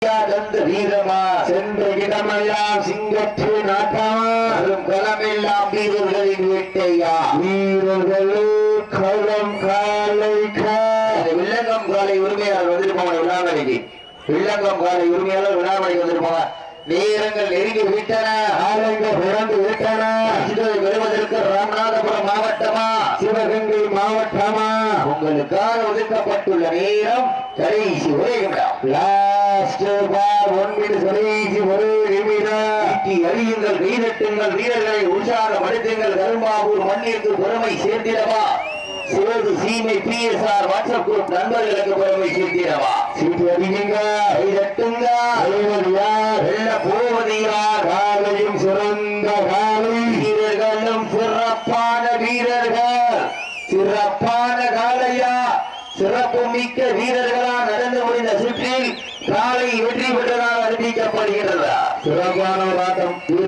வீரமா சென்ற இடமெல்லாம் சிங்கற்று நாட்டமா களமெல்லாம் வீரர்களின் வேட்டையா வீரர்களே களம் காலை வில்லங்கம் காலை உரிமையாளர் வந்துருப்பாங்க விழாமணிக்கு வில்லங்கம் காலை உரிமையாளர் விழாமணிக்கு வந்துருப்பாங்க நேரங்கள் நெருங்கி விட்டன ஆலயங்கள் பிறந்து விட்டன பெறுவதற்கு ராமநாதபுரம் மாவட்டமா சிவகங்கை மாவட்டமா உங்களுக்காக ஒதுக்கப்பட்டுள்ள நேரம் கடைசி ஒரே அறியுங்கள் வீரட்டுங்கள் வீரர்களை உற்சாகப்படுத்துங்கள் கரும்பாவூர் மண்ணிற்கு பெருமை சேர்த்திடவா சிவகு சீமை PSR வாட்ஸ்அப் குரூப் நண்பர்களுக்கு பெருமை சேர்த்திடவா சீட்டு அறிவிங்க கைதட்டுங்க வெல்ல போவது யார் காலையும் சிறந்த காலை வீரர்களும் சிறப்பான வீரர்கள் சிறப்பான காலையா சிறப்பு மிக்க வீரர்களா நடந்து முடிந்த சுற்றில் காலை வெற்றி பெற்றதாக அறிவிக்கப்படுகிறதா சிறப்பான ஒரு ஆட்டம்